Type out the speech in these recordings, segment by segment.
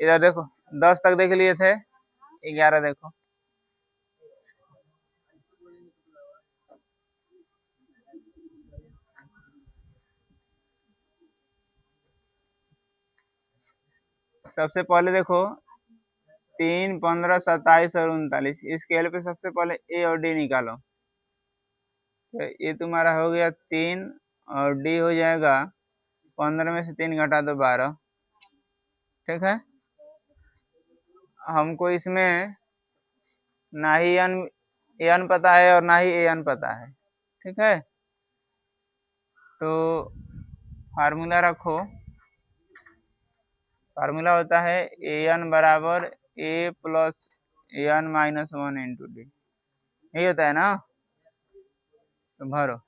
इधर देखो 10 तक देख लिए थे, 11 देखो। सबसे पहले देखो 3, 15, 27 और 39, स्केल पे सबसे पहले ए और डी निकालो। तो ये तुम्हारा हो गया 3 और डी हो जाएगा 15 में से 3 घटा दो 12। ठीक है, हमको इसमें ना ही एन पता है और ना ही एन पता है। ठीक है, तो फार्मूला रखो। फार्मूला होता है एन बराबर a plus n minus 1 into d, यही होता है ना। तो भरो,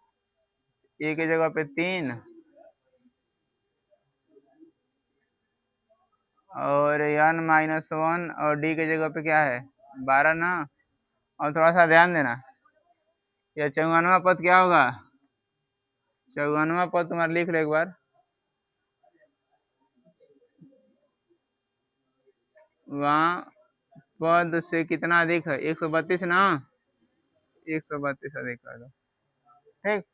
ए की जगह पे 3 और एन माइनस 1 और डी की जगह पे क्या है 12 ना। और थोड़ा सा ध्यान देना, यह 54वां पद क्या होगा, 54वां पद तुम्हारा लिख लो एक बार। वहाँ पद से कितना अधिक है, 132 ना, 132 अधिक कर दो। ठीक,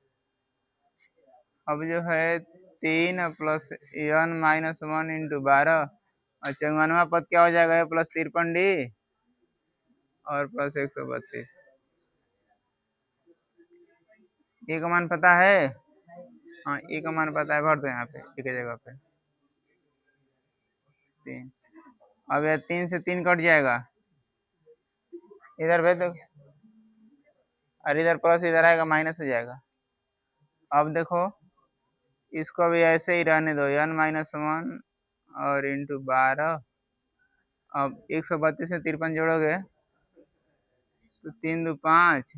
अब जो है 3 प्लस एन माइनस 1 इंटू 12 और 54वां पद क्या हो जाएगा, प्लस 53 डी और प्लस 132। ए का मान पता है, हाँ ए का मान पता है, भर दो यहाँ पे ए की जगह पे 3। अब यह 3 से 3 कट जाएगा, इधर भेज दो, और इधर प्लस इधर आएगा माइनस हो जाएगा। अब देखो इसको भी ऐसे ही रहने दो, एन माइनस 1 और इंटू 12। अब 132 में 53 जोड़ोगे तो 3 2 5,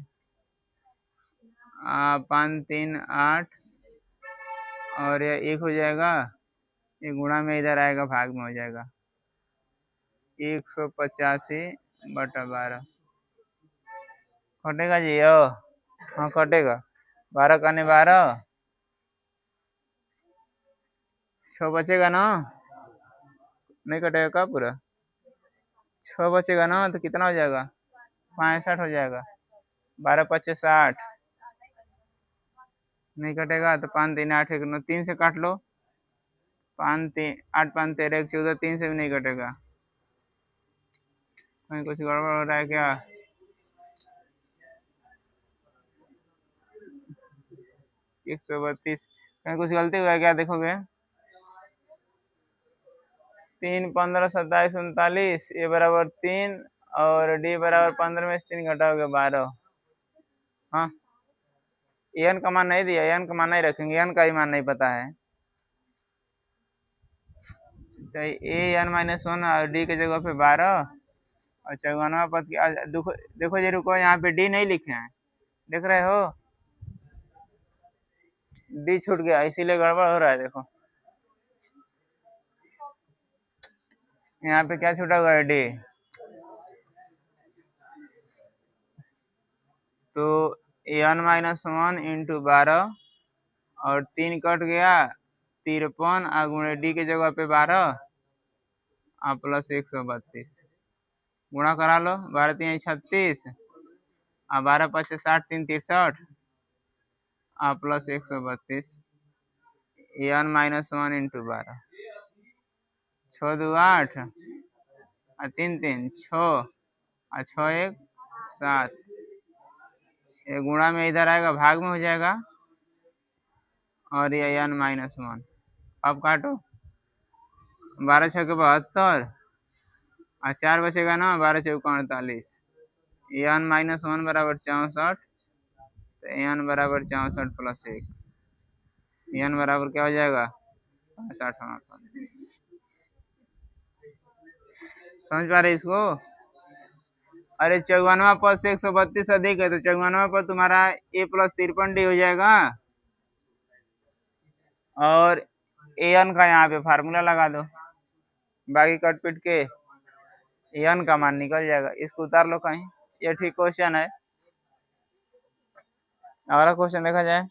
5 3 8 और यह 1 हो जाएगा, ये गुणा में इधर आएगा भाग में हो जाएगा 185/12। कटेगा जी, हाँ कटेगा, 12 करने 12, 6 बचेगा ना, नहीं कटेगा का पूरा, 6 बचेगा ना, तो कितना हो जाएगा 65 हो जाएगा, 12 5 60, नहीं कटेगा तो 5 3 8 1 9, 3 से काट लो, 5 3 8 5 13 1 14, 3 से भी नहीं कटेगा। कहीं कुछ गड़बड़ हो रहा है क्या, एक 132 कहीं कुछ गलती हुआ है क्या, देखोगे 3 15 27 39, ए बराबर 3 और डी बराबर 15 में से 3 घटाओगे 12। हाँ, एन का मान नहीं दिया, एन का मान नहीं रखेंगे, एन का ही मान नहीं पता है। तो ए एन माइनस 1 और डी की जगह पे 12 और 54वां पद की देखो जी, रुको, यहाँ पे डी नहीं लिखे हैं, देख रहे हो, डी छूट गया, इसीलिए गड़बड़ हो रहा है। देखो यहाँ पे क्या छूटा हुआ है, डी। तो एन माइनस 1 इंटू 12 और 3 कट गया 53 गुणे डी की जगह पे 12 प्लस 132, गुणा करा लो, 12 3 36 और 12 5 60 3 63 प्लस 132, एन माइनस 1 इंटू 12, 6 2 8 और 3 3 6 और 6 1 7, ये गुणा में इधर आएगा भाग में हो जाएगा और ये एन माइनस 1। अब काटो, 12 6 के 72 और 4 बचेगा ना, 12 चौका 48, एन माइनस 1 बराबर 64, तो एन बराबर 64 प्लस 1, एन बराबर क्या हो जाएगा 65। समझ पा रहे इसको। अरे 54वां पद से 132 अधिक है, तो 54वां पद तुम्हारा ए प्लस 53 डी हो जाएगा और एन का यहाँ पे फार्मूला लगा दो, बाकी कट पिट के एन का मान निकल जाएगा। इसको उतार लो कहीं, ये ठीक क्वेश्चन है। अगला क्वेश्चन देखा जाए।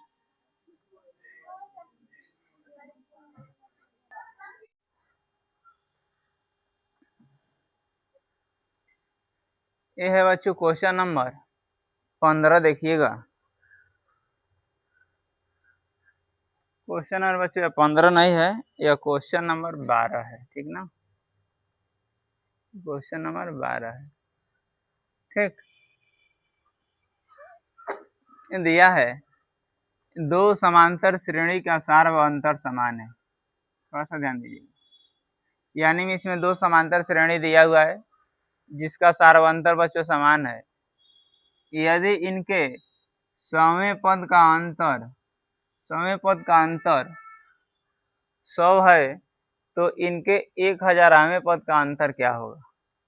ये है बच्चों क्वेश्चन नंबर 15। देखिएगा क्वेश्चन नंबर बच्चों 15 नहीं है, यह क्वेश्चन नंबर 12 है, ठीक ना। क्वेश्चन नंबर 12 है, ठीक। दिया है दो समांतर श्रेणी का सार व अंतर समान है। थोड़ा सा ध्यान दीजिए, यानी कि इसमें दो समांतर श्रेणी दिया हुआ है जिसका सार व अंतर बच्चों समान है। यदि इनके सौवें पद का अंतर 100 है तो इनके 1000वें पद का अंतर क्या होगा।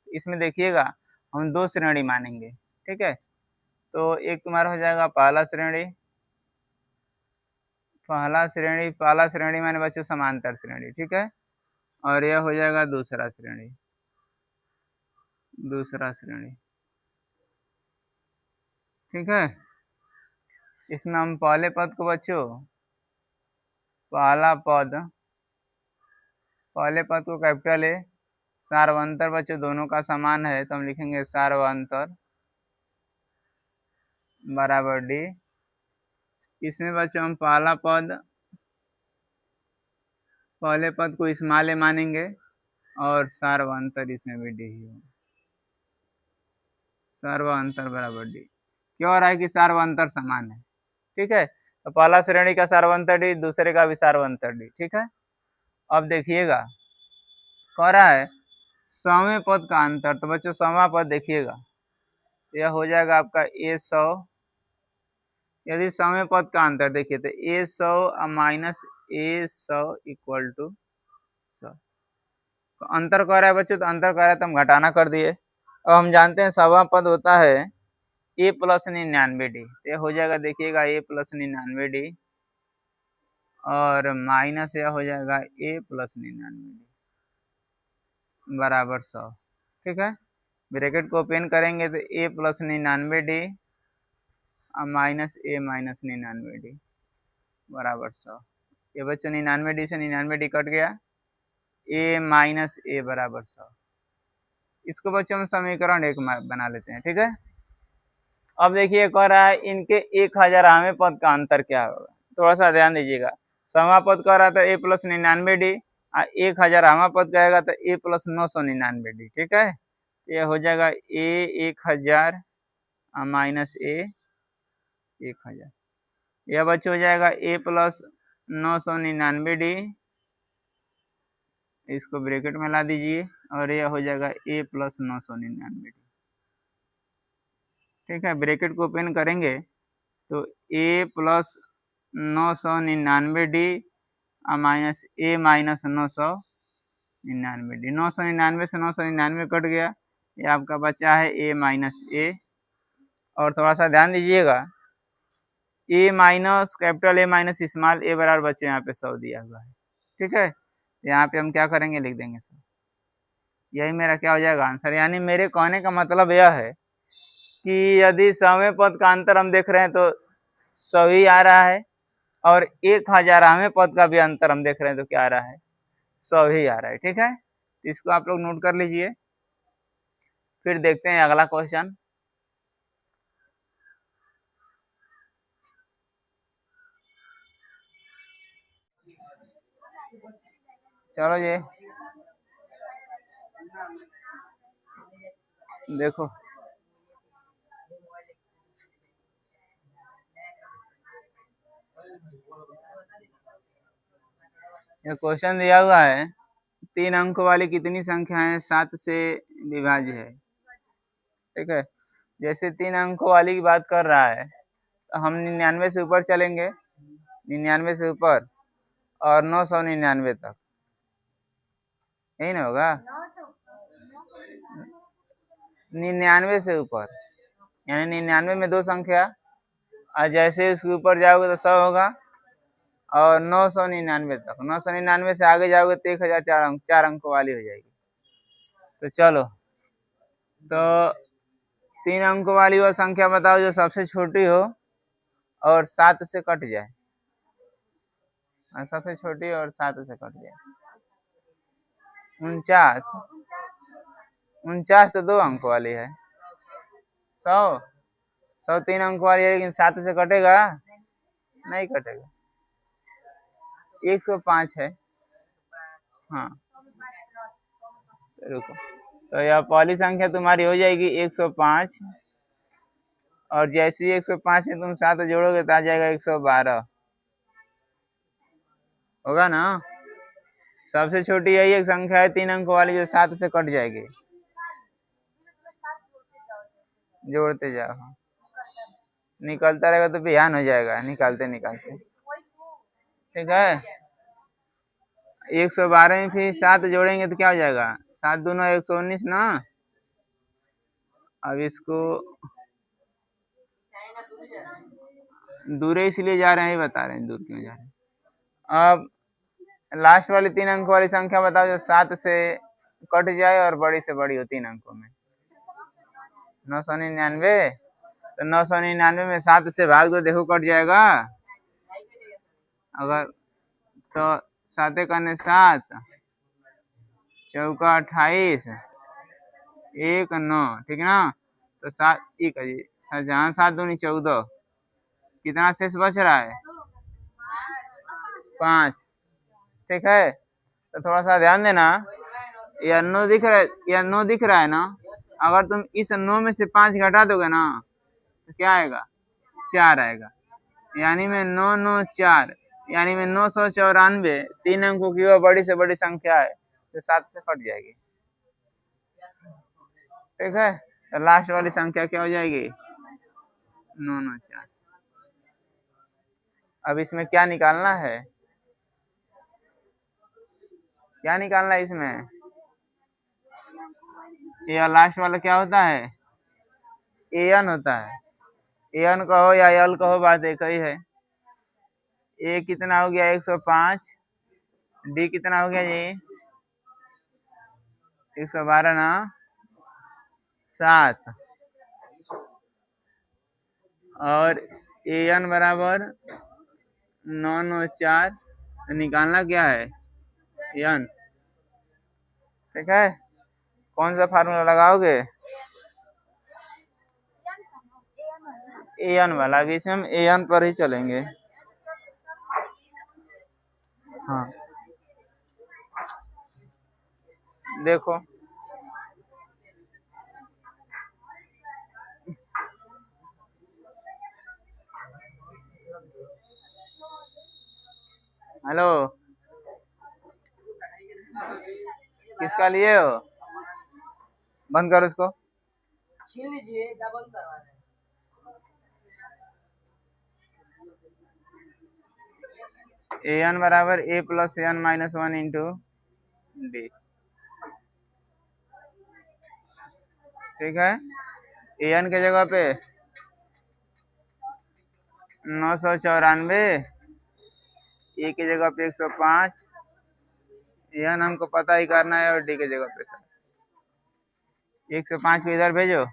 इसमें देखिएगा हम दो श्रेणी मानेंगे, ठीक है। तो एक तुम्हारा हो जाएगा पहला श्रेणी माने बच्चों समांतर श्रेणी, ठीक है। और यह हो जाएगा दूसरा श्रेणी, ठीक है। इसमें हम पहले पद को बच्चों पहले पद को कैपिटल ए, सार्वंतर बच्चों दोनों का समान है तो हम लिखेंगे सार्वंतर बराबर डी। इसमें बच्चों हम पहले पद को स्मॉल ए मानेंगे और सार्वंतर इसमें भी डी ही होगा, सार्वंतर बराबर डी। क्यों हो रहा है कि सार्वंतर समान है, ठीक है। तो पहला श्रेणी का सार्वंतर डी, दूसरे का भी सार्वंतर डी, ठीक है। अब देखिएगा कह रहा है 100वें पद का अंतर, तो बच्चों 100वां पद देखिएगा यह हो जाएगा आपका A100। यदि 100वें पद का अंतर देखिए तो A100 minus A100 equal to 100। तो अंतर कह रहा है बच्चों, तो अंतर कह रहा है तो हम घटाना कर दिए। अब हम जानते हैं 100वां पद होता है A प्लस 99D, ये हो जाएगा देखिएगा A प्लस 99D और माइनस यह हो जाएगा A प्लस 99D बराबर 100, ठीक है। ब्रैकेट को ओपन करेंगे तो A plus 99D minus A minus 99D बराबर 100। ये बच्चों 99D से 99D कट गया, A माइनस A बराबर 100। इसको बच्चों हम समीकरण 1 बना लेते हैं, ठीक है। अब देखिए कह रहा है इनके 1000वें पद का अंतर क्या होगा। थोड़ा सा ध्यान दीजिएगा, 100वां पद कह रहा था A प्लस 99D, 1000वां पद कहेगा तो A प्लस 999D, ठीक है। ये हो जाएगा A 1000 माइनस A 1000, यह बच्चों हो जाएगा A प्लस 999D, इसको ब्रैकेट में ला दीजिए और यह हो जाएगा A प्लस 999D, ठीक है। ब्रैकेट को ओपन करेंगे तो A plus 999D minus A minus 999D, 999 से 999 कट गया, ये आपका बचा है A माइनस A। और थोड़ा सा ध्यान दीजिएगा A minus capital A minus small a बराबर बच्चों यहाँ पे 100 दिया हुआ है, ठीक है। यहाँ पे हम क्या करेंगे, लिख देंगे 100। यही मेरा क्या हो जाएगा आंसर। यानी मेरे कहने का मतलब यह है कि यदि 100वें पद का अंतर हम देख रहे हैं तो 100 ही आ रहा है और 1000वें पद का भी अंतर हम देख रहे हैं तो क्या आ रहा है, 100 ही आ रहा है, ठीक है। तो इसको आप लोग नोट कर लीजिए। फिर देखते हैं अगला क्वेश्चन। चलो ये देखो, ये क्वेश्चन दिया हुआ है 3 अंक वाली कितनी संख्याएं 7 से विभाज्य है, ठीक है। जैसे 3 अंकों वाली की बात कर रहा है तो हम 99 से ऊपर चलेंगे, 99 से ऊपर और 999 तक, यही ना होगा। 99 से ऊपर यानी 99 में दो संख्या और जैसे उसके ऊपर जाओगे तो 100 होगा और 999 तक, 999 से आगे जाओगे तो 1000 4 अंकों वाली हो जाएगी। तो चलो, तो 3 अंकों वाली वो संख्या बताओ जो सबसे छोटी हो और 7 से कट जाए, सबसे छोटी और 7 से कट जाए। 49 तो 2 अंक वाली है, 100 100 3 अंक वाली है, लेकिन 7 से कटेगा नहीं कटेगा। 105 है। हाँ रुको, तो यह पहली संख्या तुम्हारी हो जाएगी 105, और जैसे ही 105 में तुम 7 जोड़ोगे तो आ जाएगा 112, होगा ना। सबसे छोटी यही एक संख्या है 3 अंक वाली जो 7 से कट जाएगी, जोड़ते जाओ। निकलता रहेगा तो बिहान हो जाएगा निकालते निकालते। ठीक है, 112 में फिर 7 जोड़ेंगे तो क्या हो जाएगा, 7 दूना 119 ना। अब इसको दूर इसलिए जा रहे हैं, बता रहे हैं दूर क्यों जा रहे हैं। अब लास्ट वाली 3 अंक वाली संख्या बताओ जो 7 से कट जाए और बड़ी से बड़ी हो 3 अंकों में। 999, तो 999 में 7 से भाग दो, देखो कट जाएगा। अगर तो 7 करने 7, चौका 28, 1 9, ठीक है ना। तो 7 एक जहाँ 7 दूनी 14, कितना शेष बच रहा है 5। ठीक है, तो थोड़ा सा ध्यान देना, यह 9 दिख रहा है, यह 9 दिख रहा है ना। अगर तुम इस 9 में से 5 घटा दोगे ना तो क्या आएगा, 4 आएगा। यानी में 9 9 4, यानी में 994 3 अंकों की वह बड़ी से बड़ी संख्या है जो 7 से कट जाएगी। ठीक है, तो लास्ट वाली संख्या क्या हो जाएगी 994। अब इसमें क्या निकालना है, क्या निकालना है इसमें, ये लास्ट वाला क्या होता है, एन होता है। एन कहो या यल कहो, बात एक ही है। ए कितना हो गया 105, डी कितना हो गया जी 112 ना 7, और एन बराबर 994, निकालना क्या है एन। ठीक है, कौन सा फार्मूला लगाओगे, एन वाला। अभी इसमें हम एन पर ही चलेंगे। हाँ देखो, हेलो किसका लिए हो, बंद करो इसको, छीन लीजिए, डबल करवा रहे हैं। एन बराबर a plus n minus 1 into d. ठीक है, एन के जगह पे 994, ए की जगह पे 105, एन हमको पता ही करना है, और डी के जगह पे 105 को इधर भेजो,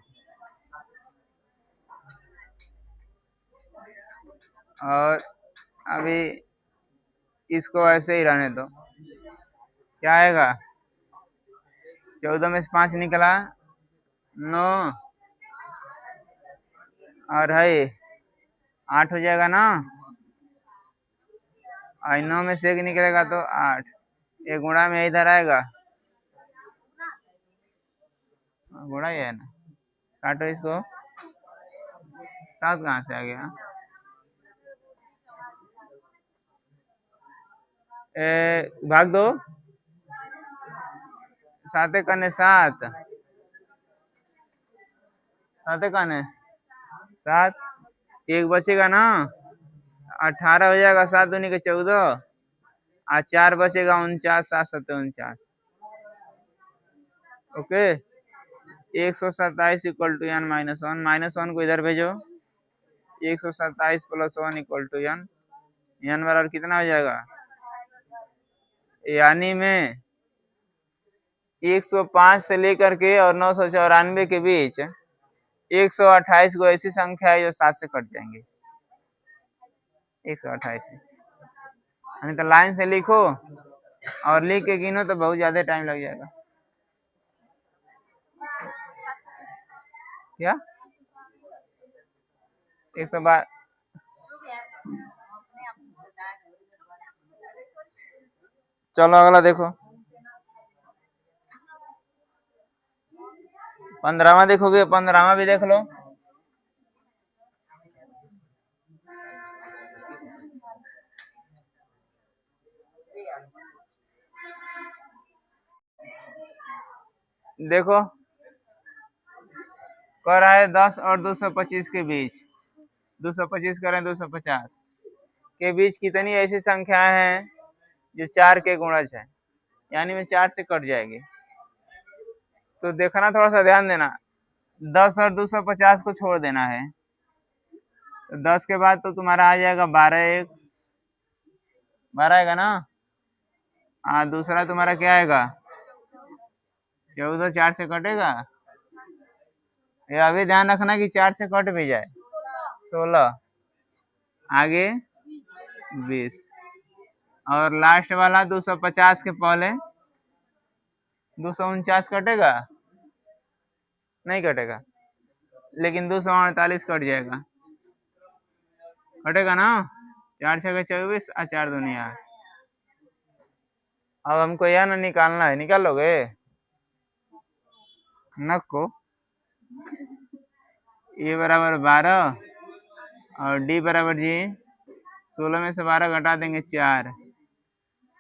और अभी इसको ऐसे ही रहने दो। क्या आएगा, 14 में से 5 निकला 9, और है 8 हो जाएगा ना, और 9 में से 1 निकलेगा तो 8, ये गुणा में इधर आएगा, गुणा ही है ना, काटो इसको, 7 कहाँ से आ गया, भाग दो, 7 करने 7, 7 करने 7, एक बचेगा ना 18 हो जाएगा, 7 दूनी के 14, और 4 बचेगा 49, 7 7 49। Okay, 127 equal to n minus 1, -1 को इधर भेजो, 127 plus 1 equal to n, n बराबर कितना हो जाएगा, यानी में 105 से लेकर के और 994 के बीच 128 को ऐसी संख्या है जो 7 से कट जाएंगे, 128 से। तो लाइन से लिखो और लिख के गिनो तो बहुत ज्यादा टाइम लग जाएगा। क्या 112। चलो अगला देखो, 15वां देखोगे, 15वां भी देख लो। देखो कह रहा है 10 और 225 के बीच, 225 करें 250 के बीच कितनी ऐसी संख्याएं हैं जो 4 के गुणज है, यानी में 4 से कट जाएगी। तो देखना, थोड़ा सा ध्यान देना, 10 और 250 को छोड़ देना है। तो 10 के बाद तो तुम्हारा आ जाएगा 12, एक 12 आएगा ना। हाँ, दूसरा तुम्हारा क्या आएगा, 14, 4 से कटेगा। ये अभी ध्यान रखना कि 4 से कट भी जाए। 16, आगे 20, और लास्ट वाला 250 के पहले 249 कटेगा, नहीं कटेगा, लेकिन 248 कट जाएगा, कटेगा ना। 4 6 24 और 4 दूनी 8। अब हमको यह ना निकालना है, निकालोगे नक को। ए बराबर 12 और डी बराबर जी 16 में से 12 घटा देंगे 4,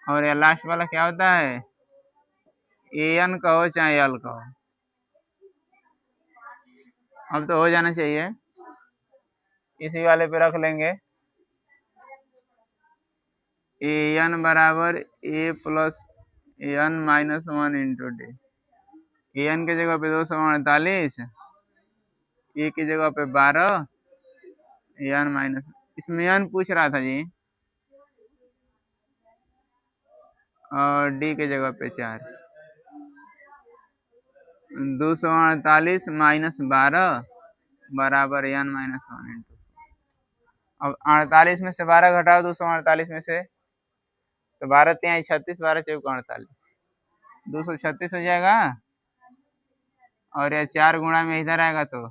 और यह लास्ट वाला क्या होता है, ए एन कहो चाहे एल कहो। अब तो हो जाना चाहिए, इसी वाले पे रख लेंगे। ए एन बराबर a plus A N minus 1 into D. A N के जगह पे 248, ए की जगह पे 12, ए एन माइनस, इसमें एन पूछ रहा था जी, और डी के जगह पे 4। 248 माइनस 12 बराबर एन माइनस 1 इंटू। अब 48 में से 12 घटाओ 248 में से, तो 12 3 36, 12 चौक 48, 236 हो जाएगा। और यह 4 गुणा में इधर आएगा तो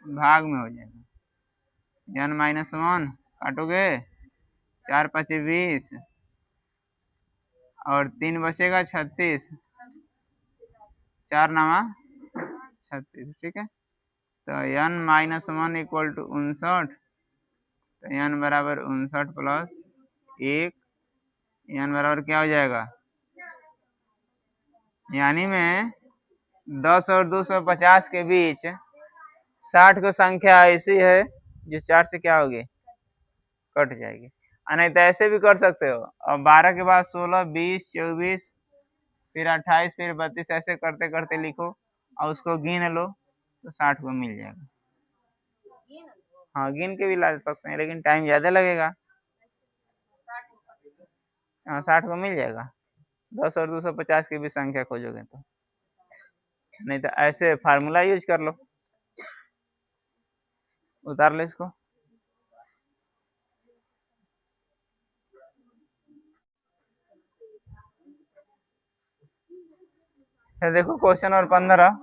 भाग में हो जाएगा, एन माइनस 1 काटोगे, 4 5 20, और 3 बचेगा 36, 4 9 36, ठीक है। तो एन माइनस 1 इक्वल टू 59, तो एन बराबर 59 प्लस 1, एन बराबर क्या हो जाएगा, यानी में 10 और 250 के बीच 60 को संख्या ऐसी है जो 4 से क्या होगी, कट जाएगी। नहीं तो ऐसे भी कर सकते हो, और 12 के बाद 16, 20, 24, फिर 28, फिर 32, ऐसे करते करते लिखो और उसको गिन लो तो 60 को मिल जाएगा। हाँ, गिन के भी ला सकते हैं, लेकिन टाइम ज्यादा लगेगा। हाँ, 60 को मिल जाएगा। 10 और 250 की भी संख्या खोजोगे तो, नहीं तो ऐसे फार्मूला यूज कर लो। उतार लो इसको। देखो क्वेश्चन और 15,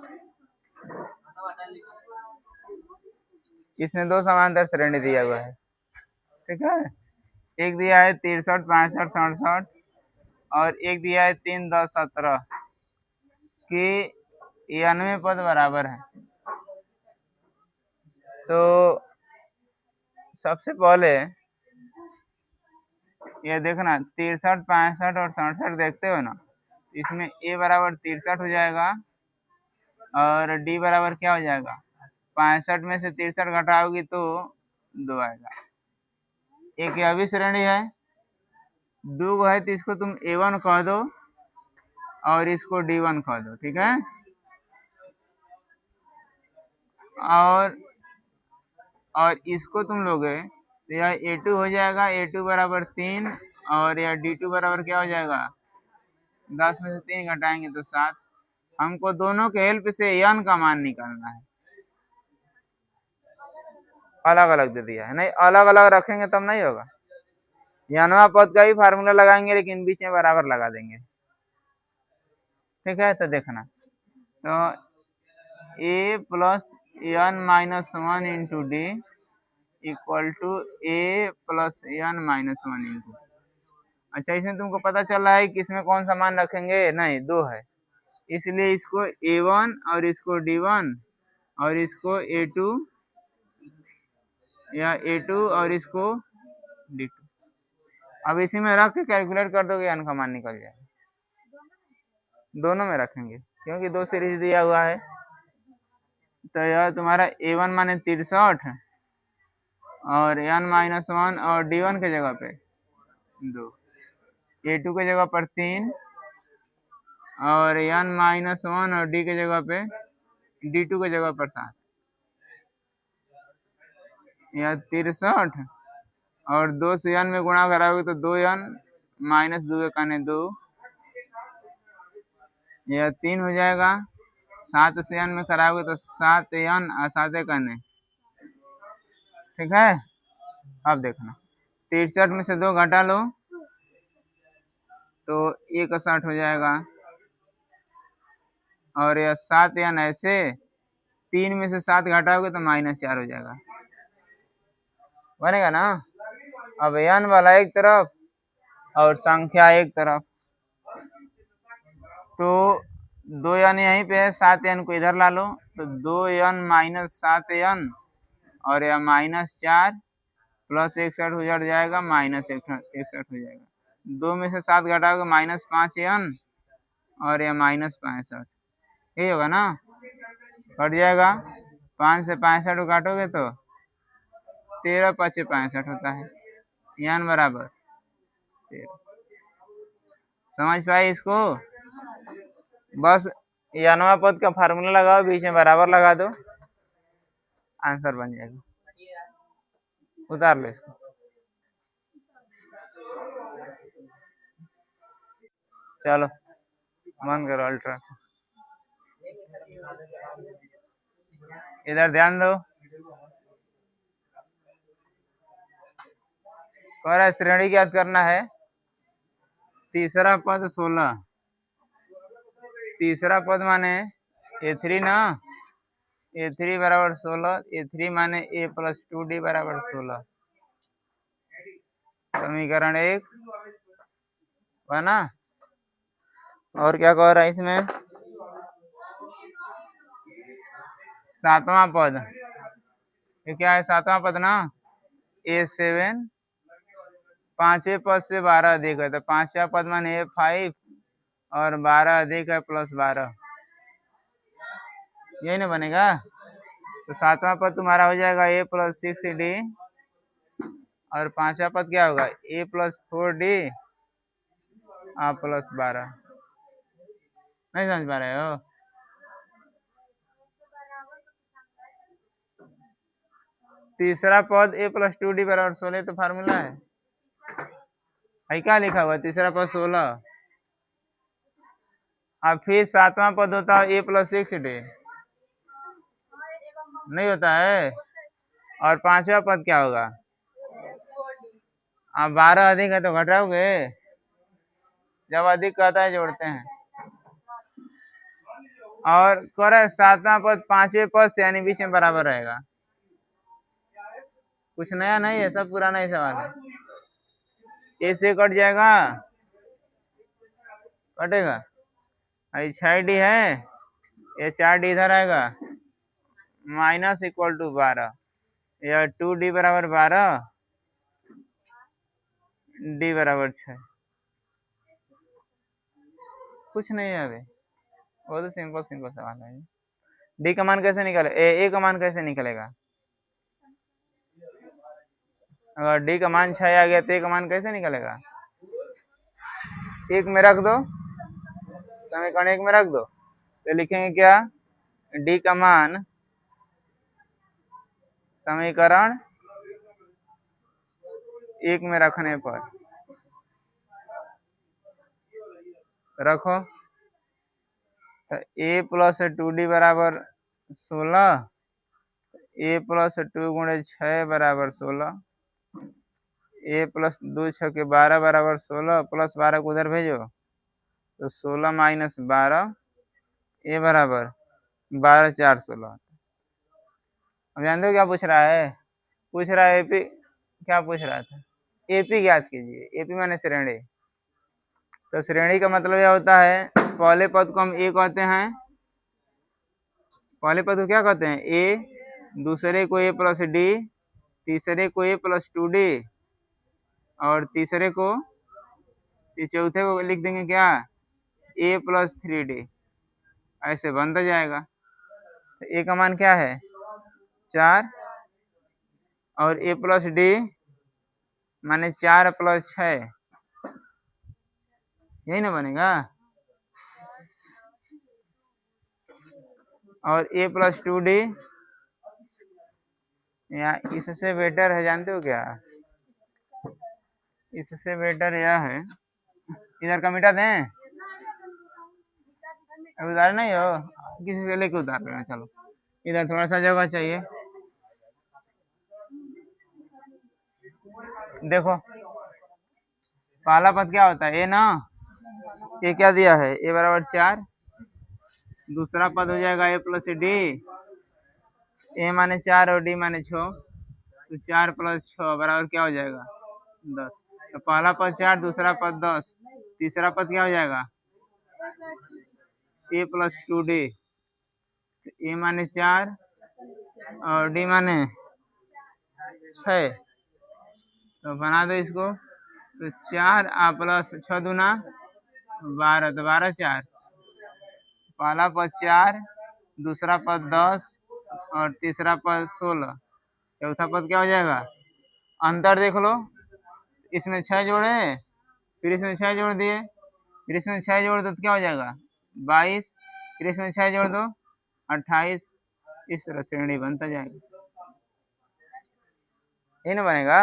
इसमें 2 समांतर श्रेणी दिया हुआ है, ठीक है। एक दिया है 63, 65, 67, और एक दिया है 3, 10, 17 कि 91 पद बराबर है। तो सबसे पहले ये देखना, 63, 65 और 67 देखते हो ना, इसमें ए बराबर 63 हो जाएगा, और डी बराबर क्या हो जाएगा, 65 में से 63 घटाओगी तो 2 आएगा। एक यह भी श्रेणी है, 2 है तो इसको तुम A1 कह दो और इसको D1 कह दो, ठीक है। और इसको तुम लोगे तो यह A2 हो जाएगा, A2 बराबर 3, और यह D2 बराबर क्या हो जाएगा, 10 में से 3 घटाएंगे तो 7। हमको दोनों के हेल्प से n का मान निकालना है। अलग अलग दे दिया है, नहीं अलग अलग रखेंगे तब नहीं होगा। नवा पद का ही फार्मूला लगाएंगे, लेकिन बीच में बराबर लगा देंगे, ठीक है। तो देखना, तो a plus n minus 1 into d equal to a plus n minus one into. अच्छा, इसमें तुमको पता चल रहा है कि इसमें कौन सा मान रखेंगे? नहीं, दो है, इसलिए इसको a1 और इसको d1 और इसको a2 या a2 और इसको d2। अब इसी में रख के कैलकुलेट कर दोगे, n का मान निकल जाएगा। दोनों में रखेंगे क्योंकि दो सीरीज दिया हुआ है। तो यह तुम्हारा a1 माने 63 और n माइनस वन और d1 के जगह पे 2, a2 के जगह पर 3 और n माइनस वन और d के जगह पे d2 के जगह पर 7। यह 63 और 2 से n में गुणा कराओगे तो 2n माइनस 2 काने 2, यह 3 हो जाएगा। 7 से n में कराओगे तो 7n और 7 काने, ठीक है। अब देखना 63 में से 2 घटा लो तो 61 हो जाएगा और यह 7n ऐसे 3 में से 7 घटाओगे तो -4 हो जाएगा, बनेगा ना। अब n वाला एक तरफ और संख्या एक तरफ, तो 2n यहीं पे है, 7n को इधर ला लो तो 2n माइनस 7n और यह -4 प्लस 61 हो जाएगा, -61 हो जाएगा। 2 में से 7 घटाओगे -5n और यह -65, यही होगा ना, कट जाएगा। 5 से 65 काटोगे तो 13 5 65 होता है, n बराबर 13। समझ पाए इसको? बस यानवा पद का फार्मूला लगाओ, बीच में बराबर लगा दो, आंसर बन जाएगा। उतार लो इसको। चलो बंद करो अल्ट्रा, इधर ध्यान दो। कह रहा है श्रेणी ज्ञात करना है। तीसरा पद 16, तीसरा पद माने a3 ना, a3 बराबर 16, a3 माने a प्लस 2d बराबर 16, समीकरण 1 बना। और क्या कह रहा है इसमें? सातवां पद, ये क्या है? सातवां पद ना, a7 पांचवें पद से 12 अधिक है, तो पांचवा पद माने a5 और 12 अधिक है +12, यही ना बनेगा। तो सातवां पद तुम्हारा हो जाएगा a प्लस 6d और पांचवा पद क्या होगा? a plus 4d plus 12। नहीं समझ पा रहे हो? तीसरा पद a प्लस 2d बराबर 16 तो फार्मूला है, क्या लिखा हुआ? तीसरा पद 16, अब फिर सातवां पद होता है a प्लस 6d, नहीं होता है। और पांचवा पद क्या होगा? अब 12 अधिक है तो घटाओगे, जब अधिक कहता है जोड़ते हैं। और कह रहा है सातवां पद पांचवें पद से यानी बीच में बराबर रहेगा। कुछ नया नहीं है, सब पुराना ही सवाल है। ए से कट जाएगा, कटेगा, 6d है, ये 4d इधर आएगा, माइनस इक्वल टू 12, या 2d बराबर 12, d बराबर 6। कुछ नहीं है अभी, वो तो सिंपल सवाल है। d का मान कैसे निकले? a का मान कैसे निकलेगा? अगर d का मान 6 आ गया तो a का मान कैसे निकलेगा? 1 में रख दो, समीकरण 1 में रख दो, तो लिखेंगे क्या? d का मान समीकरण 1 में रखने पर रखो तो a प्लस 2d बराबर 16, a प्लस 2 गुणे 6 बराबर 16, a प्लस 2 6 के 12 बराबर 16, प्लस 12 को उधर भेजो तो 16 माइनस 12, a बराबर 12 4 16। अब जान दो क्या पूछ रहा है? पूछ रहा है एपी, क्या पूछ रहा था, एपी ज्ञात कीजिए। एपी माने श्रेणी। तो श्रेणी का मतलब यह होता है पहले पद को हम ए कहते हैं, पहले पद को क्या कहते हैं ए, दूसरे को ए प्लस डी, तीसरे को ए प्लस 2d, और तीसरे को, चौथे को लिख देंगे क्या ए प्लस 3d। ऐसे बनता जाएगा। तो ए का मान क्या है 4, और ए प्लस डी माने 4 प्लस 6, यही ना बनेगा। और ए प्लस 2d, या इससे बेटर है जानते हो क्या, इससे बेटर यह है, इधर का मिटा दें, उतार नहीं हो, किसी से लेके उतार लेना। चलो इधर थोड़ा सा जगह चाहिए। देखो पहला पद क्या होता है ए ना, ये क्या दिया है ए बराबर 4, दूसरा पद हो जाएगा ए प्लस डी, ए माने 4 और डी माने 6, तो 4 प्लस 6 बराबर क्या हो जाएगा 10। तो पहला पद 4, दूसरा पद 10, तीसरा पद क्या हो जाएगा ए प्लस 2d, ए माने 4 और डी माने 6, तो बना दो इसको। तो 4 प्लस 6 दूना 12, तो 12 4, पहला पद 4, दूसरा पद 10 और तीसरा पद 16, चौथा पद क्या हो जाएगा, अंतर देख लो, इसमें 6 जोड़े, फिर इसमें 6 जोड़ दिए, फिर इसमें 6 जोड़ दो तो क्या हो जाएगा 22, फिर इसमें 6 जोड़ दो 28, इस तरह श्रेणी बनता जाएगा। ये ना बनेगा।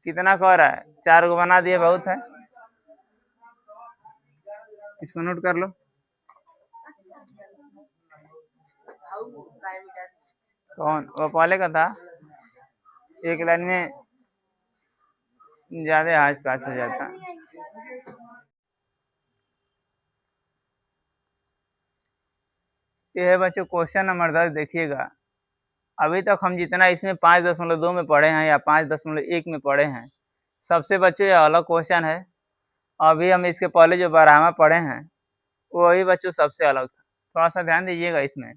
कितना कह रहा है 4 को बना दिए, बहुत है, इसको नोट कर लो। कौन वो पहले का था, एक लाइन में ज्यादा आज पास हो जाता। ये है बच्चों क्वेश्चन नंबर 10, देखिएगा। अभी तक हम जितना इसमें 5.2 में पढ़े हैं या 5.1 में पढ़े हैं, सबसे बच्चों ये अलग क्वेश्चन है। अभी हम इसके पहले जो 12वां पढ़े हैं वही बच्चों सबसे अलग था। थोड़ा सा ध्यान दीजिएगा इसमें।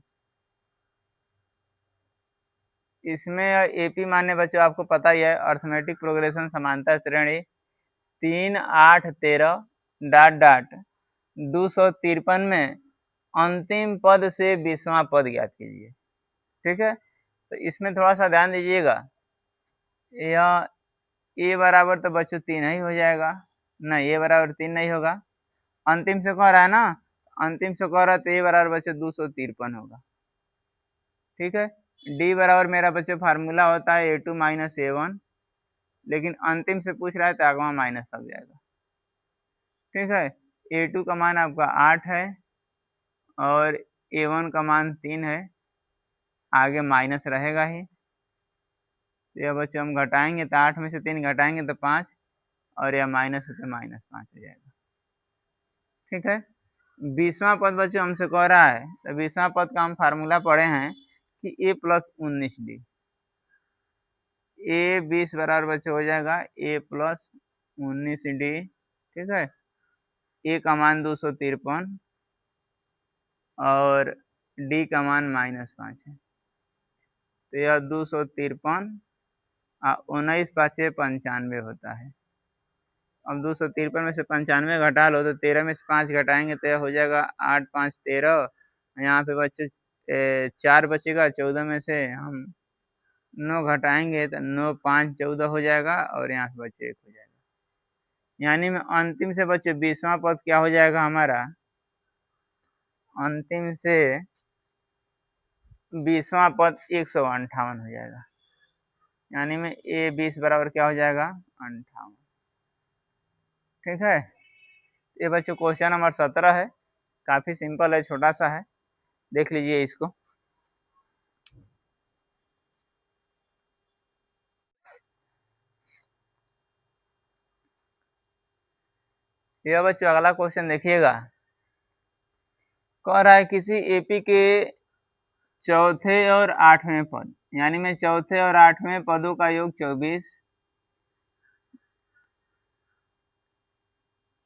इसमें एपी माने बच्चों आपको पता ही है, अर्थमेटिक प्रोग्रेशन समानता श्रेणी 3 8 13 डॉट डॉट 253 में अंतिम पद से 20वां पद ज्ञात कीजिए। ठीक है, तो इसमें थोड़ा सा ध्यान दीजिएगा। यह ए बराबर तो बच्चों 3 ही हो जाएगा, नहीं ए बराबर 3 नहीं होगा, अंतिम से कह रहा है ना, अंतिम से कह रहा है तो ए बराबर बच्चों 253 होगा। ठीक है, डी बराबर मेरा बच्चों फार्मूला होता है A2 माइनस A1, लेकिन अंतिम से पूछ रहा है तो आगवा माइनस लग जाएगा। ठीक है, A2 का मान आपका 8 है और A1 का मान 3 है, आगे माइनस रहेगा ही। तो यह बच्चों हम घटाएंगे तो 8 में से 3 घटाएंगे तो 5, और यह माइनस होते माइनस 5 हो जाएगा। ठीक है, 20वां पद बच्चों हमसे कह रहा है, तो 20वां पद का हम फार्मूला पढ़े हैं कि A प्लस 19D, ए 20 बराबर बच्चों हो जाएगा A प्लस 19D। ठीक है, ए का मान 253 और डी का मान -5 है, तो यह 253 और 19 5 95 होता है। अब 253 में से 95 घटा लो तो 13 में से 5 घटाएंगे तो यह हो जाएगा 8 5 13, यहाँ पे बच्चे 4 बचेगा, 14 में से हम 9 घटाएंगे तो 9 5 14 हो जाएगा, और यहाँ पे बच्चे 1 हो जाएगा। यानी में अंतिम से बच्चे 20वां पद क्या हो जाएगा हमारा, अंतिम से 20वां पद 158 हो जाएगा। यानी में ए 20 बराबर क्या हो जाएगा 58। ठीक है, ये बच्चों क्वेश्चन नंबर 17 है, काफी सिंपल है, छोटा सा है, देख लीजिए इसको। यह बच्चों अगला क्वेश्चन देखिएगा, कह रहा है किसी एपी के चौथे और आठवें पद, यानी में चौथे और आठवें पदों का योग 24,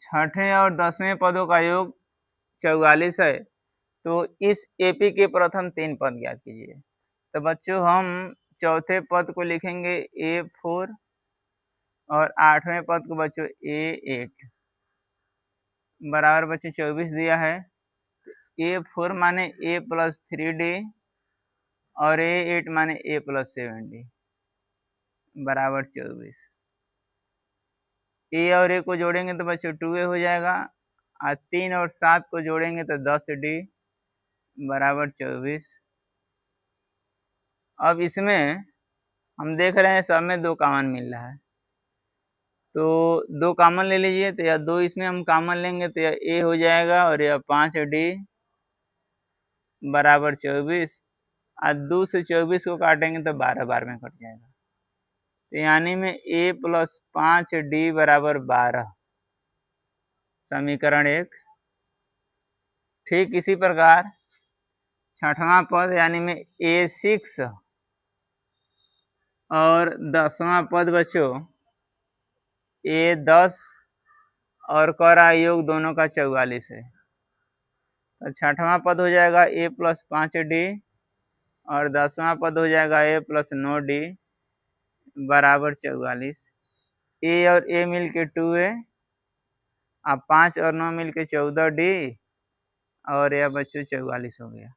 छठे और 10वें पदों का योग 44 है। तो इस एपी के प्रथम 3 पद ज्ञात कीजिए। तो बच्चों हम चौथे पद को लिखेंगे A4 और आठवें पद को बच्चों A8 बराबर बच्चों 24 दिया है। A4 माने A + 3D और A8 माने A + 7D बराबर 24। A और A को जोड़ेंगे तो बच्चों 2A हो जाएगा और 3 और 7 को जोड़ेंगे तो 10D बराबर 24। अब इसमें हम देख रहे हैं सब में 2 कॉमन मिल रहा है, तो 2 कॉमन ले लीजिए। तो यह 2 इसमें हम कॉमन लेंगे तो यह A हो जाएगा और यह 5D बराबर 24 और 2 से 24 को काटेंगे तो 12 बार में कट जाएगा। तो यानी में A + 5D बराबर 12 समीकरण 1। ठीक इसी प्रकार छठवां पद यानी में A6 और 10वां पद बच्चों A10 और कह रहा योग दोनों का 44 है। तो छठवां पद हो जाएगा A + 5D और 10वां पद हो जाएगा A + 9D बराबर 44। A और A मिल के 2A अब 5 और 9 मिल के 14D और यह बच्चों 44 हो गया।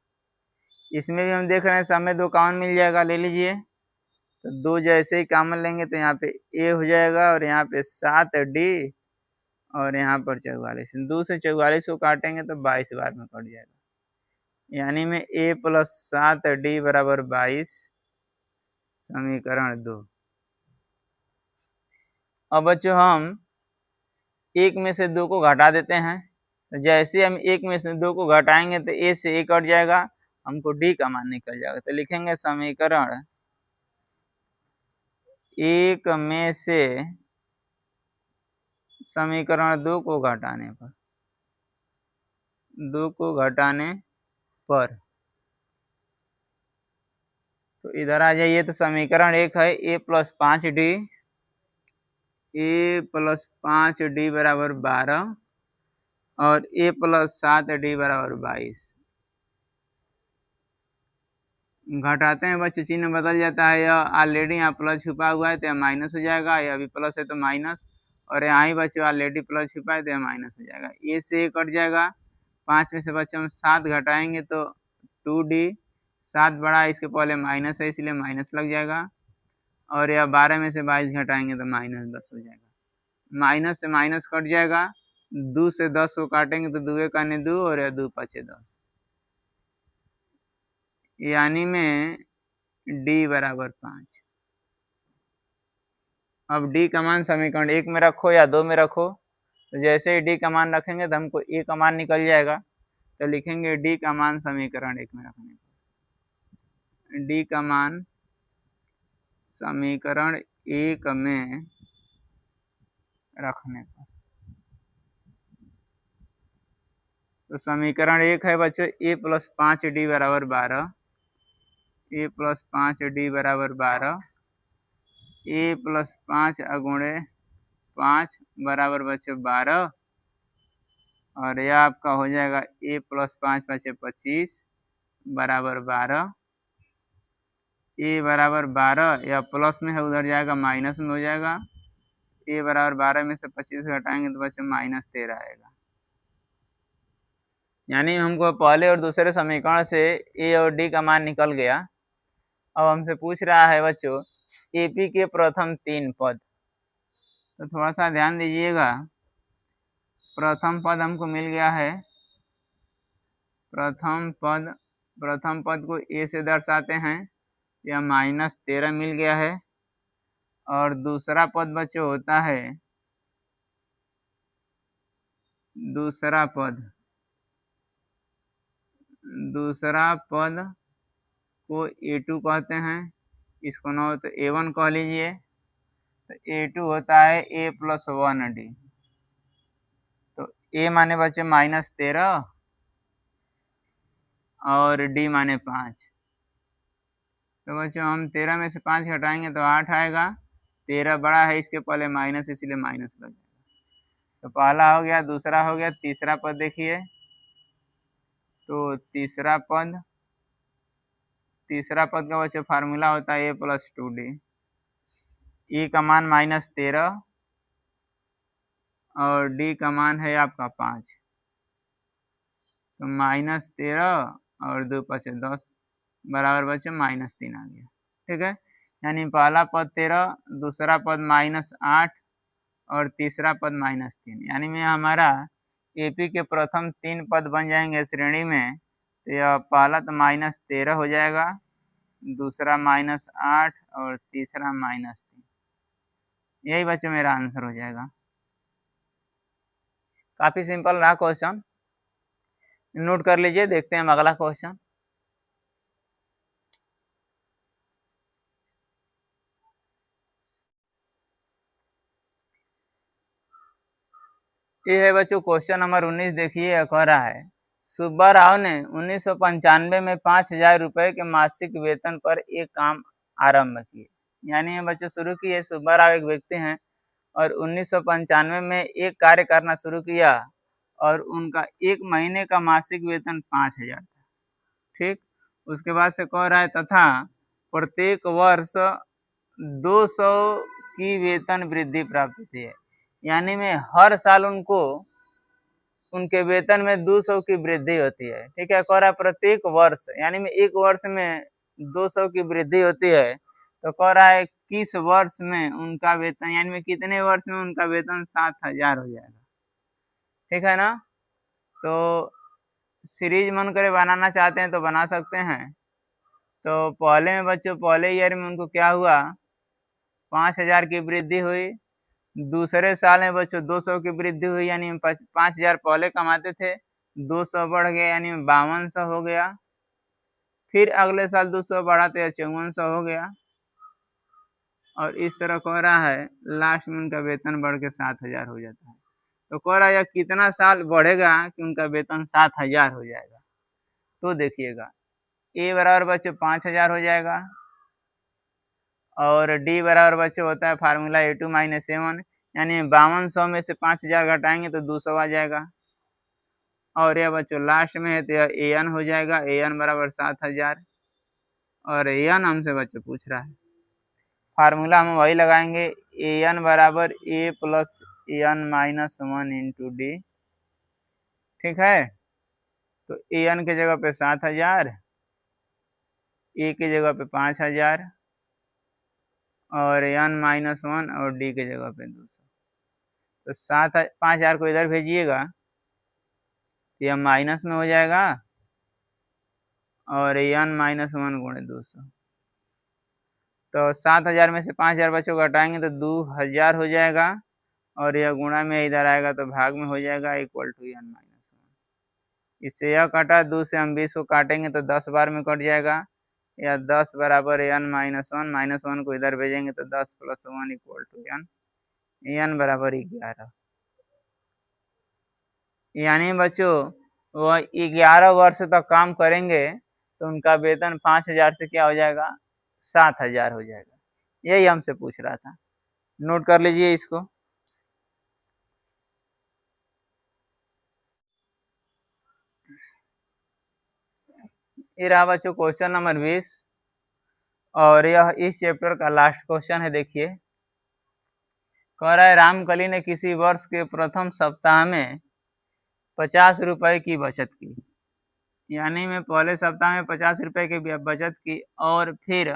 इसमें भी हम देख रहे हैं सब में 2 कॉमन मिल जाएगा, ले लीजिए। तो 2 जैसे ही कॉमन लेंगे तो यहाँ पे A हो जाएगा और यहाँ पे 7D और यहाँ पर 44। 2 से 44 को काटेंगे तो 22 बार में कट जाएगा, यानी में A + 7D बराबर 22 समीकरण 2। अब बच्चों हम 1 में से 2 को घटा देते हैं। तो जैसे हम 1 में से 2 को घटाएंगे तो A से A कट जाएगा, हमको D का मान निकल जाएगा। तो लिखेंगे समीकरण 1 में से समीकरण 2 को घटाने पर तो इधर आ जाइए। तो समीकरण 1 है A + 5D बराबर 12 और A + 7D बराबर 22। घटाते हैं बच्चों, चिन्ह बदल जाता है। यह ऑलरेडी यहाँ प्लस छुपा हुआ है तो यह माइनस हो जाएगा, यह अभी प्लस है तो माइनस, और यहाँ ही बच्चों ऑलरेडी प्लस छुपा है तो यह माइनस हो जाएगा। A से A कट जाएगा। 5 में से बच्चों हम 7 घटाएंगे तो 2D, 7 बड़ा इसके पहले माइनस है इसलिए माइनस लग जाएगा, और यह 12 में से 22 घटाएंगे तो -10 हो जाएगा। माइनस से माइनस कट जाएगा। 2 से 10 को काटेंगे तो 2 का 2 और यह 2 5 10, यानी में D बराबर 5। अब D का मान समीकरण 1 में रखो या 2 में रखो। तो जैसे ही D का मान रखेंगे तो हमको A का मान निकल जाएगा। तो लिखेंगे D का मान समीकरण 1 में रखने पर, D का मान समीकरण 1 में रखने पर। तो समीकरण 1 है बच्चों A + 5D बराबर 12, A + 5D बराबर 12, A + 5 × 5 बराबर बच्चों 12, और यह आपका हो जाएगा A + 5 × 5 = 25 बराबर 12। A बराबर 12, यह प्लस में है उधर जाएगा माइनस में हो जाएगा। A बराबर 12 में से 25 घटाएंगे तो बच्चों -13 आएगा। यानी हमको पहले और दूसरे समीकरण से A और D का मान निकल गया। अब हमसे पूछ रहा है बच्चों AP के प्रथम 3 पद। तो थोड़ा सा ध्यान दीजिएगा। प्रथम पद हमको मिल गया है, प्रथम पद को A से दर्शाते हैं, यह -13 मिल गया है। और दूसरा पद बच्चों होता है, दूसरा पद को A2 कहते हैं, इसको ना हो तो A1 कह लीजिए। तो A2 होता है A + 1D। तो A माने बच्चे -13 और D माने 5। तो बच्चों हम 13 में से 5 घटाएंगे तो 8 आएगा। 13 बड़ा है, इसके पहले माइनस, इसलिए माइनस लग जाएगा। तो पहला हो गया, दूसरा हो गया, तीसरा पद देखिए। तो तीसरा पद का बच्चों फार्मूला होता है a+2d। e का मान -13 और d का मान है आपका 5। तो -13 और 2 × 5 = 10 बराबर बच्चों -3 आ गया। ठीक है, यानी पहला पद 13, दूसरा पद -8 और तीसरा पद -3। यानी में हमारा एपी के प्रथम 3 पद बन जाएंगे श्रेणी में। तो यह पहला तो -13 हो जाएगा, दूसरा -8 और तीसरा -3। यही बच्चों मेरा आंसर हो जाएगा। काफी सिंपल रहा क्वेश्चन, नोट कर लीजिए। देखते हैं हम अगला क्वेश्चन। ये है बच्चों क्वेश्चन नंबर 19। देखिए कह रहा है, सुब्बा राव ने 1995 में 5,000 रुपए के मासिक वेतन पर एक काम आरंभ किए। यानी बच्चों शुरू किए, सुब्बा राव एक व्यक्ति हैं और 1995 में एक कार्य करना शुरू किया और उनका एक महीने का मासिक वेतन 5,000 था। ठीक, उसके बाद से कह रहा है तथा प्रत्येक वर्ष 200 की वेतन वृद्धि प्राप्त होती है। यानी में हर साल उनको उनके वेतन में 200 की वृद्धि होती है। ठीक है, कह रहा है प्रत्येक वर्ष, यानी में एक वर्ष में 200 की वृद्धि होती है। तो कह रहा है किस वर्ष में उनका वेतन, यानी में कितने वर्ष में उनका वेतन 7,000 हो जाएगा। ठीक है ना। तो सीरीज मन करे बनाना चाहते हैं तो बना सकते हैं। तो पहले में बच्चों पहले ईयर में उनको क्या हुआ, 5,000 की वृद्धि हुई। दूसरे साल में बच्चों 200 की वृद्धि हुई, यानी 5,000 पहले कमाते थे, 200 बढ़ गया यानी 5200 हो गया। फिर अगले साल 200 बढ़ाते 5400 हो गया। और इस तरह कह रहा है लास्ट में उनका वेतन बढ़ के 7,000 हो जाता है। तो कह रहा है यह कितना साल बढ़ेगा कि उनका वेतन 7,000 हो जाएगा। तो देखिएगा ए बराबर बच्चों 5,000 हो जाएगा और डी बराबर बच्चों होता है फार्मूला A2 - A1, यानी 5200 में से 5,000 घटाएंगे तो 200 आ जाएगा। और यह बच्चों लास्ट में है तो यह AN हो जाएगा, AN बराबर 7,000। और AN हमसे बच्चों पूछ रहा है, फार्मूला हम वही लगाएंगे, AN बराबर A + AN - 1 × D। ठीक है, तो AN के जगह पे 7,000, A की जगह पे 5,000 और AN - 1 और D के जगह पे 200। तो 5,000 को इधर भेजिएगा तो यह माइनस में हो जाएगा और AN - 1 × 200। तो 7,000 में से 5,000 बच्चों को घटाएंगे तो 2,000 हो जाएगा और यह गुणा में इधर आएगा तो भाग में हो जाएगा इक्वल टू AN - 1। इससे यह कटा, 2 से हम 20 को काटेंगे तो 10 बार में कट जाएगा। या 10 बराबर AN - 1, -1 को इधर भेजेंगे तो 10 + 1 इक्वल टू AN, AN बराबर 11। यानी बच्चों वह 11 वर्ष तक काम करेंगे तो उनका वेतन 5,000 से क्या हो जाएगा, 7,000 हो जाएगा। यही हमसे पूछ रहा था, नोट कर लीजिए इसको। ये रहा बच्चों क्वेश्चन नंबर 20 और यह इस चैप्टर का लास्ट क्वेश्चन है। देखिए कह रहा है रामकली ने किसी वर्ष के प्रथम सप्ताह में 50 रुपए की बचत की। यानी में पहले सप्ताह में 50 रुपए की बचत की और फिर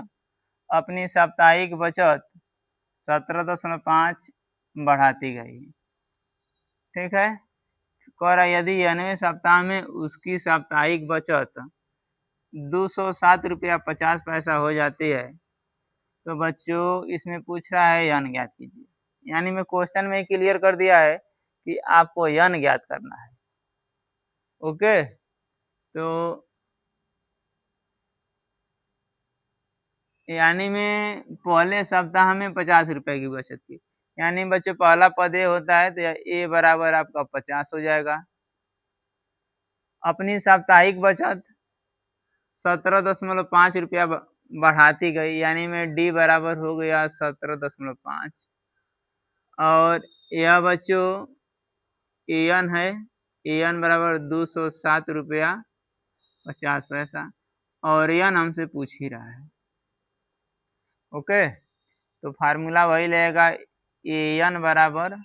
अपनी साप्ताहिक बचत 17.5 बढ़ाती गई। ठीक है, कह रहा यदि 90वें सप्ताह में उसकी साप्ताहिक बचत 207 रुपया 50 पैसा हो जाती है तो बच्चों इसमें पूछ रहा है यन ज्ञात कीजिए। यानी मैं क्वेश्चन में क्लियर कर दिया है कि आपको यन ज्ञात करना है। ओके, तो यानी में पहले सप्ताह में 50 रुपए की बचत की, यानी बच्चों पहला पद ए होता है तो ए बराबर आपका 50 हो जाएगा। अपनी साप्ताहिक बचत 17.5 रुपया बढ़ाती गई, यानी में डी बराबर हो गया 17.5। और यह बच्चों एन है, एन बराबर 207 रुपया 50 पैसा, और एन हमसे पूछ ही रहा है। ओके, तो फार्मूला वही रहेगा, एन बराबर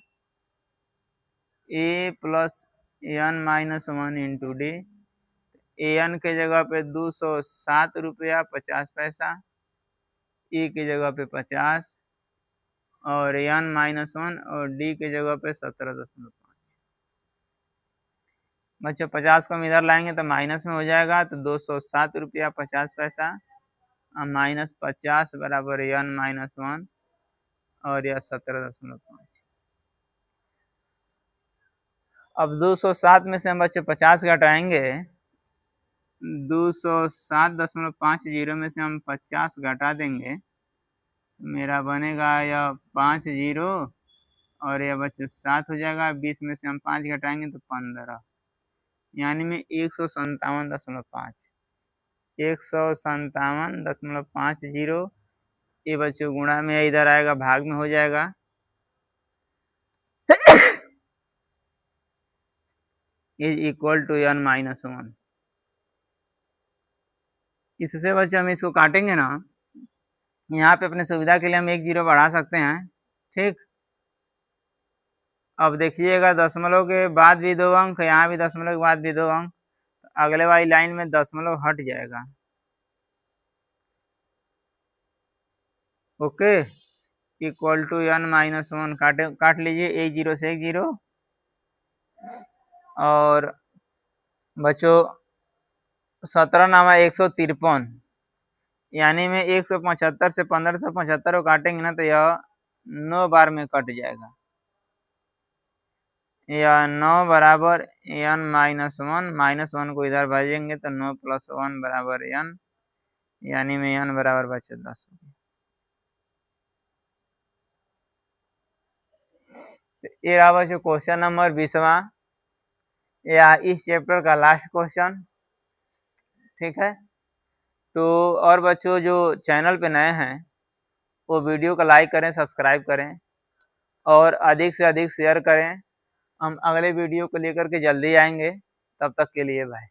a plus n minus 1 into d. N के जगह पे 207 रुपया 50 पैसा, ए की जगह पे 50, और एन माइनस 1, और डी की जगह पे 17.5। बच्चों 50 को हम इधर लाएंगे तो माइनस में हो जाएगा, तो 207 रुपया 50 पैसा माइनस 50 बराबर एन माइनस 1, और यह 17.5। अब 207 में से हम बच्चे 50 घटाएंगे, 207.50 में से हम 50 घटा देंगे, मेरा बनेगा यह 5 जीरो, और यह बच्चों 7 हो जाएगा। 20 में से हम 5 घटाएंगे तो 15, यानी में 157.5, 157.50। ये बच्चों गुणा में इधर आएगा, भाग में हो जाएगा, is equal to n minus 1। इससे बच्चों हम इसको काटेंगे ना, यहाँ पे अपने सुविधा के लिए हम 1 जीरो बढ़ा सकते हैं, ठीक। अब देखिएगा दशमलव के बाद भी 2 अंक, यहाँ भी दशमलव के बाद भी 2 अंक, अगले वाली लाइन में दशमलव हट जाएगा। Okay, equal to n minus 1 काट लीजिए, 1 जीरो से 1 जीरो, और बच्चों 17 नामा 153, यानी में 175 से 1575 को काटेंगे ना तो यह 9 बार में कट जाएगा। यह 9 बराबर एन माइनस 1, माइनस 1 को इधर भेजेंगे तो 9 प्लस 1 बराबर एन, यानी में एन बराबर बच्चे 10 हो गया। ये रहा बच्चों क्वेश्चन नंबर 20वां, या इस चैप्टर का लास्ट क्वेश्चन, ठीक है। तो और बच्चों जो चैनल पे नए हैं वो वीडियो को लाइक करें, सब्सक्राइब करें, और अधिक से अधिक शेयर करें। हम अगले वीडियो को लेकर के जल्दी आएंगे, तब तक के लिए बाय।